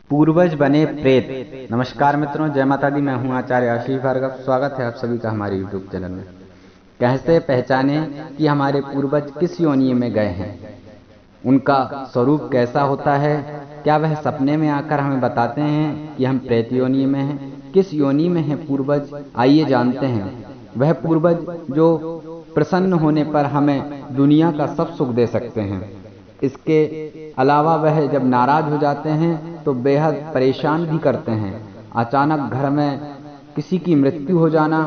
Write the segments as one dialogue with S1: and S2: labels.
S1: पूर्वज बने प्रेत। नमस्कार मित्रों, जय माता दी। मैं हूं आचार्य आशीष भार्गव। स्वागत है आप सभी का हमारे YouTube चैनल में। कैसे पहचाने कि हमारे पूर्वज किस योनि में गए हैं, उनका स्वरूप कैसा होता है, क्या वह सपने में आकर हमें बताते हैं कि हम प्रेत योनि में हैं, किस योनि में हैं पूर्वज, आइए जानते हैं। वह पूर्वज जो प्रसन्न होने पर हमें दुनिया का सब सुख दे सकते हैं। इसके अलावा वह जब नाराज हो जाते हैं तो बेहद परेशान भी करते हैं। अचानक घर में किसी की मृत्यु हो जाना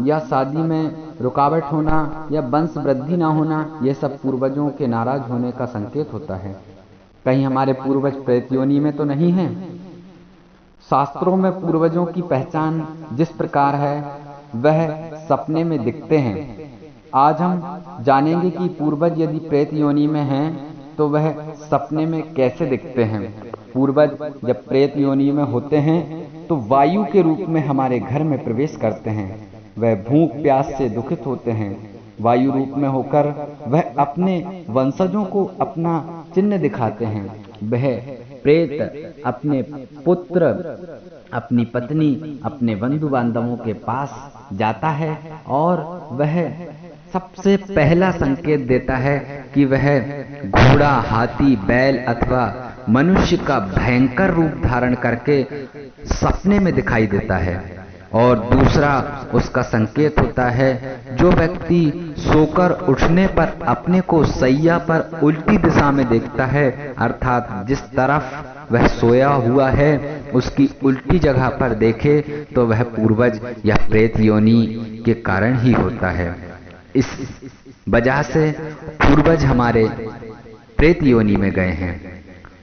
S1: या शादी में रुकावट होना या वंश वृद्धि ना होना, यह सब पूर्वजों के नाराज होने का संकेत होता है। कहीं हमारे पूर्वज प्रेत योनि में तो नहीं हैं। शास्त्रों में पूर्वजों की पहचान जिस प्रकार है वह सपने में दिखते हैं। आज हम जानेंगे कि पूर्वज यदि प्रेत योनि में हैं तो वह सपने में कैसे दिखते हैं। पूर्वज जब प्रेत योनि में होते हैं तो वायु के रूप में हमारे घर में प्रवेश करते हैं। वह भूख प्यास से दुखित होते हैं। वायु रूप में होकर वह अपने वंशजों को अपना चिन्ह दिखाते हैं। वह प्रेत अपने पुत्र, अपनी पत्नी, अपने बंधु बांधवों के पास जाता है और वह सबसे पहला संकेत देता है कि वह घोड़ा, हाथी, बैल अथवा मनुष्य का भयंकर रूप धारण करके सपने में दिखाई देता है। और दूसरा उसका संकेत होता है, जो व्यक्ति सोकर उठने पर अपने को सैया पर उल्टी दिशा में देखता है, अर्थात जिस तरफ वह सोया हुआ है उसकी उल्टी जगह पर देखे, तो वह पूर्वज या प्रेत योनि के कारण ही होता है। इस वजह से पूर्वज हमारे प्रेत योनि में गए हैं।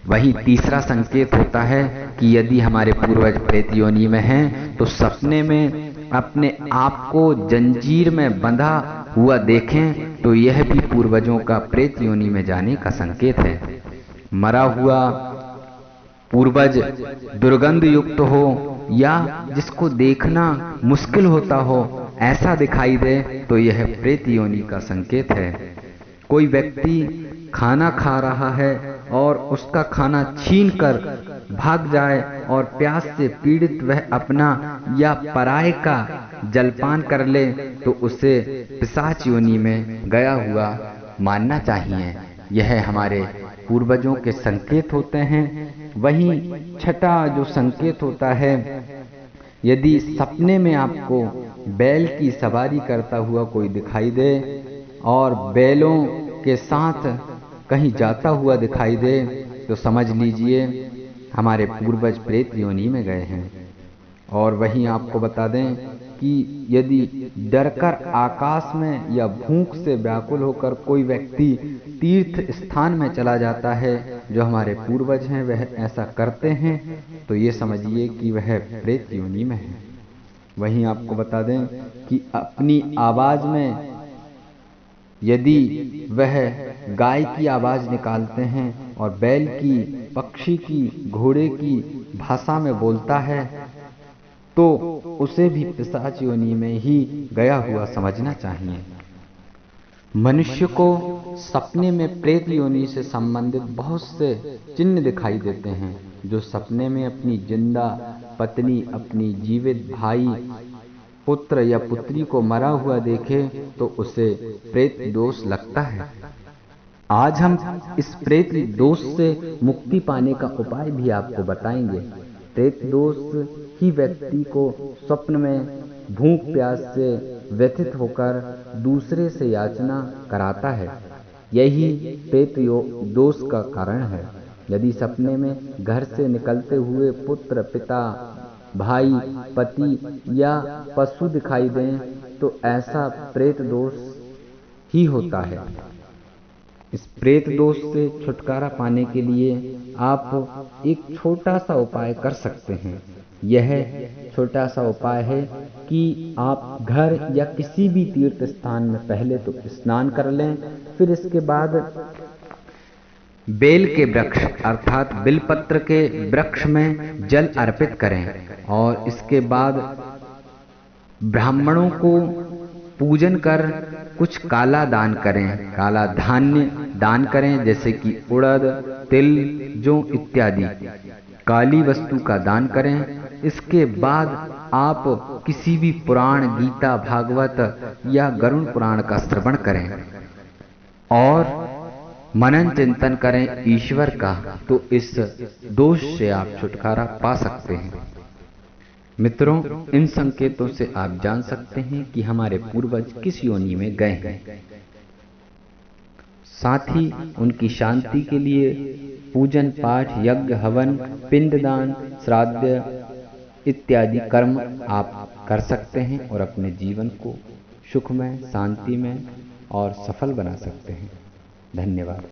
S1: वहीं तीसरा संकेत होता है कि यदि हमारे पूर्वज प्रेत योनि में हैं तो सपने में अपने आप को जंजीर में बंधा हुआ देखें तो यह भी पूर्वजों का प्रेत योनि में जाने का संकेत है। मरा हुआ पूर्वज दुर्गंध युक्त हो या जिसको देखना मुश्किल होता हो, ऐसा दिखाई दे तो यह प्रेत योनि का संकेत है। कोई व्यक्ति खाना खा रहा है और उसका खाना छीन कर भाग जाए और प्यास से पीड़ित वह अपना या पराये का जलपान कर ले तो उसे पिशाच योनि में गया हुआ मानना चाहिए। यह हमारे पूर्वजों के संकेत होते हैं। वहीं छठा जो संकेत होता है, यदि सपने में आपको बैल की सवारी करता हुआ कोई दिखाई दे और बैलों के साथ कहीं जाता हुआ दिखाई दे तो समझ लीजिए हमारे पूर्वज प्रेत योनि में गए हैं। और वहीं आपको बता दें कि यदि डरकर आकाश में या भूख से व्याकुल होकर कोई व्यक्ति तीर्थ स्थान में चला जाता है, जो हमारे पूर्वज हैं वह ऐसा करते हैं, तो ये समझिए कि वह प्रेत योनि में है। वहीं आपको बता दें कि अपनी आवाज में यदि वह गाय की आवाज निकालते हैं और बैल की, पक्षी की, घोड़े की भाषा में बोलता है तो उसे भी पिशाच योनि में ही गया हुआ समझना चाहिए। मनुष्य को सपने में प्रेत योनि से संबंधित बहुत से चिन्ह दिखाई देते हैं। जो सपने में अपनी जिंदा पत्नी, अपनी जीवित भाई, पुत्र या पुत्री को मरा हुआ देखे तो उसे प्रेत दोष लगता है। आज हम इस प्रेत दोष से मुक्ति पाने का उपाय भी आपको बताएंगे। प्रेत दोष ही व्यक्ति को स्वप्न में भूख प्यास से व्यथित होकर दूसरे से याचना कराता है। यही प्रेत दोष का कारण है। यदि सपने में घर से निकलते हुए पुत्र, पिता, भाई, पति या पशु दिखाई दें तो ऐसा प्रेत दोष ही होता है। इस प्रेत दोष से छुटकारा पाने के लिए आप एक छोटा सा उपाय कर सकते हैं। यह छोटा सा उपाय है कि आप घर या किसी भी तीर्थ स्थान में पहले तो स्नान कर लें, फिर इसके बाद बेल के वृक्ष अर्थात बिलपत्र के वृक्ष में जल अर्पित करें और इसके बाद ब्राह्मणों को पूजन कर कुछ काला दान करें, काला धान्य दान करें, जैसे कि उड़द, तिल, जौ इत्यादि। काली वस्तु का दान करें। इसके बाद आप किसी भी पुराण, गीता, भागवत या गरुड़ पुराण का श्रवण करें और मनन चिंतन करें ईश्वर का, तो इस दोष से आप छुटकारा पा सकते हैं। मित्रों, इन संकेतों से आप जान सकते हैं कि हमारे पूर्वज किस योनि में गए हैं। साथ ही उनकी शांति के लिए पूजन पाठ, यज्ञ, हवन, पिंडदान, श्राद्ध इत्यादि कर्म आप कर सकते हैं और अपने जीवन को सुखमय, शांतिमय और सफल बना सकते हैं। धन्यवाद।